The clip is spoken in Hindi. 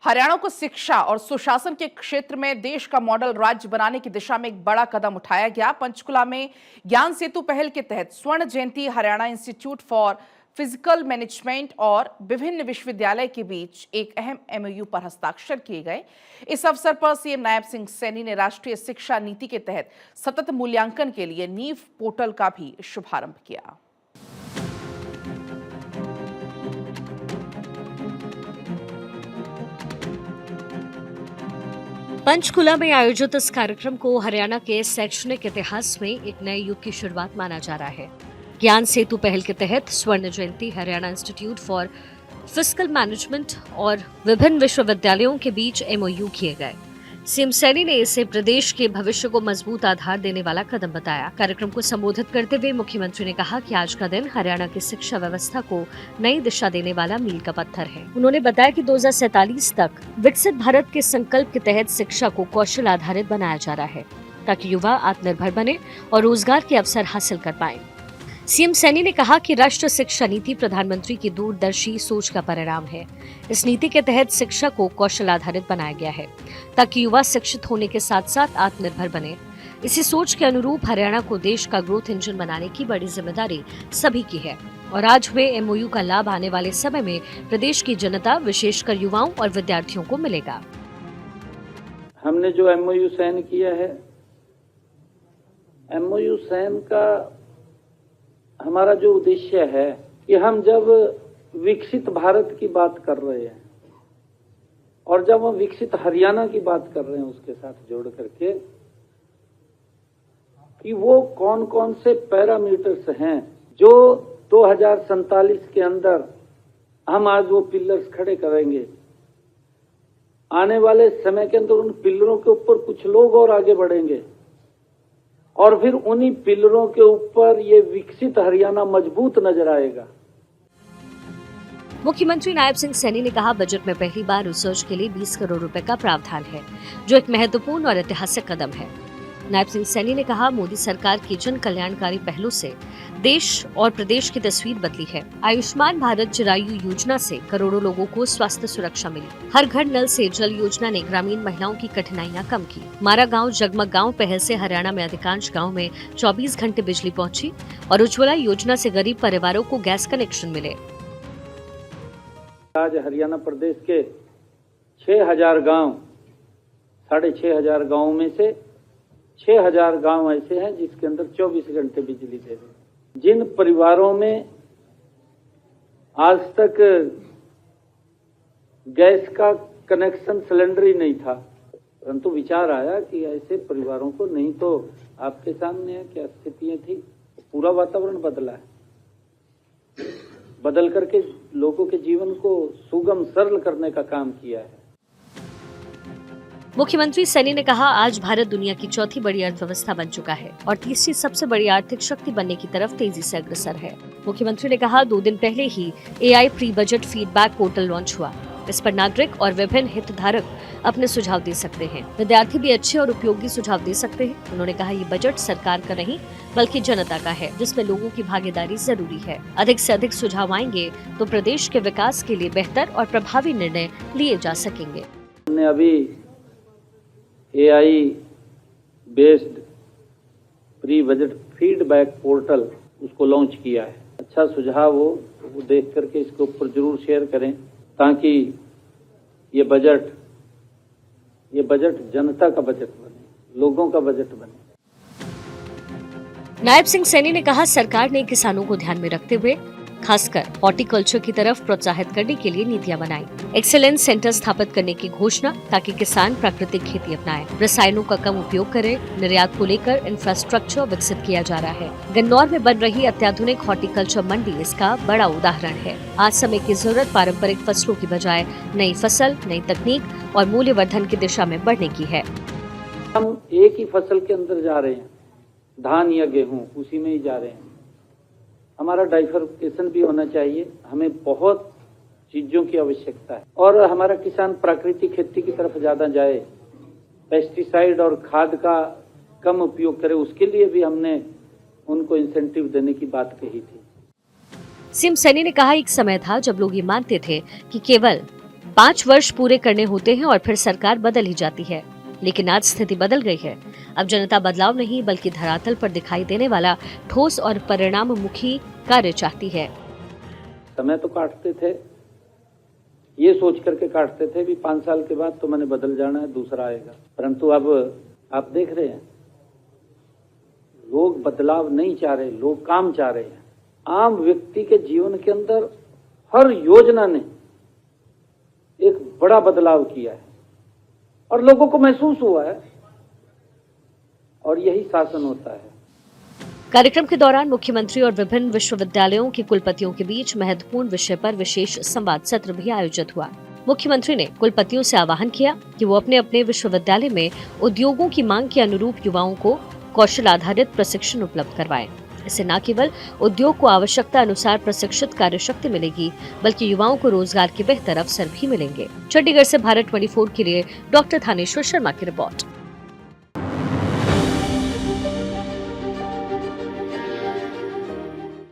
हरियाणा को शिक्षा और सुशासन के क्षेत्र में देश का मॉडल राज्य बनाने की दिशा में एक बड़ा कदम उठाया गया। पंचकुला में ज्ञान सेतु पहल के तहत Swarna Jayanti Haryana institute for physical management और विभिन्न विश्वविद्यालय के बीच एक अहम एमओयू पर हस्ताक्षर किए गए। इस अवसर पर सीएम नायब सिंह सैनी ने राष्ट्रीय शिक्षा नीति के तहत सतत मूल्यांकन के लिए नीव पोर्टल का भी शुभारंभ किया। पंचकुला में आयोजित इस कार्यक्रम को हरियाणा के शैक्षणिक इतिहास में एक नए युग की शुरुआत माना जा रहा है। ज्ञान सेतु पहल के तहत Swarna Jayanti Haryana institute for physical management और विभिन्न विश्वविद्यालयों के बीच एमओयू किए गए। सीएम सैनी ने इसे प्रदेश के भविष्य को मजबूत आधार देने वाला कदम बताया। कार्यक्रम को संबोधित करते हुए मुख्यमंत्री ने कहा कि आज का दिन हरियाणा की शिक्षा व्यवस्था को नई दिशा देने वाला मील का पत्थर है। उन्होंने बताया कि 2047 तक विकसित भारत के संकल्प के तहत शिक्षा को कौशल आधारित बनाया जा रहा है, ताकि युवा आत्मनिर्भर बने और रोजगार के अवसर हासिल कर पाए। सीएम सैनी ने कहा कि राष्ट्रीय शिक्षा नीति प्रधानमंत्री की दूरदर्शी सोच का परिणाम है। इस नीति के तहत शिक्षा को कौशल आधारित बनाया गया है, ताकि युवा शिक्षित होने के साथ साथ आत्मनिर्भर बने। इसी सोच के अनुरूप हरियाणा को देश का ग्रोथ इंजन बनाने की बड़ी जिम्मेदारी सभी की है और आज हुए एमओयू का लाभ आने वाले समय में प्रदेश की जनता, विशेषकर युवाओं और विद्यार्थियों को मिलेगा। हमने जो एमओयू साइन किया है, एमओयू साइन का हमारा जो उद्देश्य है कि हम जब विकसित भारत की बात कर रहे हैं और जब हम विकसित हरियाणा की बात कर रहे हैं उसके साथ जोड़ करके कि वो कौन कौन से पैरामीटर्स हैं जो 2047 के अंदर हम आज वो पिलर्स खड़े करेंगे। आने वाले समय के अंदर उन पिलरों के ऊपर कुछ लोग और आगे बढ़ेंगे और फिर उन्हीं पिलरों के ऊपर ये विकसित हरियाणा मजबूत नजर आएगा। मुख्यमंत्री नायब सिंह सैनी ने कहा, बजट में पहली बार रिसर्च के लिए 20 करोड़ रुपए का प्रावधान है, जो एक महत्वपूर्ण और ऐतिहासिक कदम है। नायब सिंह सैनी ने कहा, मोदी सरकार की जन कल्याणकारी पहलों से देश और प्रदेश की तस्वीर बदली है। आयुष्मान भारत चिरायु योजना से करोड़ों लोगों को स्वास्थ्य सुरक्षा मिली। हर घर नल से जल योजना ने ग्रामीण महिलाओं की कठिनाइयां कम की। मारा गांव जगमग गांव पहल से हरियाणा में अधिकांश गांव में 24 घंटे बिजली पहुंची और उज्ज्वला योजना से गरीब परिवारों को गैस कनेक्शन मिले। आज हरियाणा प्रदेश के 6000 गाँव, 6500 गाँव में से 6000 गांव ऐसे हैं जिसके अंदर 24 घंटे बिजली दे रहे हैं। जिन परिवारों में आज तक गैस का कनेक्शन सिलेंडर ही नहीं था, परंतु विचार आया कि ऐसे परिवारों को, नहीं तो आपके सामने है क्या स्थितियां थी, पूरा वातावरण बदला है, बदल करके लोगों के जीवन को सुगम सरल करने का काम किया है। मुख्यमंत्री सैनी ने कहा, आज भारत दुनिया की चौथी बड़ी अर्थव्यवस्था बन चुका है और तीसरी सबसे बड़ी आर्थिक शक्ति बनने की तरफ तेजी से अग्रसर है। मुख्यमंत्री ने कहा, 2 दिन पहले ही AI pre budget feedback portal launch हुआ। इस पर नागरिक और विभिन्न हितधारक अपने सुझाव दे सकते हैं। विद्यार्थी भी अच्छे और उपयोगी सुझाव दे सकते हैं। उन्होंने कहा, ये बजट सरकार का नहीं बल्कि जनता का है, जिसमें लोगों की भागीदारी जरूरी है। अधिक से अधिक सुझाव आएंगे तो प्रदेश के विकास के लिए बेहतर और प्रभावी निर्णय लिए जा सकेंगे। हमने अभी AI based pre budget feedback portal उसको लॉन्च किया है। अच्छा सुझाव हो वो देख करके इसके ऊपर जरूर शेयर करें, ताकि ये बजट जनता का बजट बने, लोगों का बजट बने। नायब सिंह सैनी ने कहा, सरकार ने किसानों को ध्यान में रखते हुए खासकर हॉर्टिकल्चर की तरफ प्रोत्साहित करने के लिए नीतियां बनाई। एक्सीलेंस सेंटर स्थापित करने की घोषणा, ताकि किसान प्राकृतिक खेती अपनाएं, रसायनों का कम उपयोग करें। निर्यात को लेकर इंफ्रास्ट्रक्चर विकसित किया जा रहा है। गन्नौर में बन रही अत्याधुनिक हॉर्टिकल्चर मंडी इसका बड़ा उदाहरण है। आज समय की जरूरत पारंपरिक फसलों की बजाय नई फसल, नई तकनीक और मूल्यवर्धन की दिशा में बढ़ने की है। हम एक ही फसल के अंदर जा रहे हैं, धान या गेहूं, उसी में ही जा रहे हैं। हमारा डाइवर्सिफिकेशन भी होना चाहिए। हमें बहुत चीजों की आवश्यकता है और हमारा किसान प्राकृतिक खेती की तरफ ज्यादा जाए, पेस्टिसाइड और खाद का कम उपयोग करे, उसके लिए भी हमने उनको इंसेंटिव देने की बात कही थी। सीएम सैनी ने कहा, एक समय था जब लोग ये मानते थे कि केवल 5 वर्ष पूरे करने होते हैं और फिर सरकार बदल ही जाती है। लेकिन आज स्थिति बदल गई है। अब जनता बदलाव नहीं बल्कि धरातल पर दिखाई देने वाला ठोस और परिणाममुखी कार्य चाहती है। समय तो काटते थे, ये सोच करके काटते थे भी 5 साल के बाद तो मैंने बदल जाना है, दूसरा आएगा। परंतु अब आप देख रहे हैं लोग बदलाव नहीं चाह रहे, लोग काम चाह रहे हैं। आम व्यक्ति के जीवन के अंदर हर योजना ने एक बड़ा बदलाव किया है और लोगों को महसूस हुआ है, और यही शासन होता है। कार्यक्रम के दौरान मुख्यमंत्री और विभिन्न विश्वविद्यालयों के कुलपतियों के बीच महत्वपूर्ण विषय पर विशेष संवाद सत्र भी आयोजित हुआ। मुख्यमंत्री ने कुलपतियों से आह्वान किया कि वो अपने अपने विश्वविद्यालय में उद्योगों की मांग के अनुरूप युवाओं को कौशल आधारित प्रशिक्षण उपलब्ध करवाएं। इससे न केवल उद्योग को आवश्यकता अनुसार प्रशिक्षित कार्यशक्ति मिलेगी, बल्कि युवाओं को रोजगार के बेहतर अवसर भी मिलेंगे। चंडीगढ़ से भारत 24 के लिए डॉक्टर थानेश्वर शर्मा की रिपोर्ट।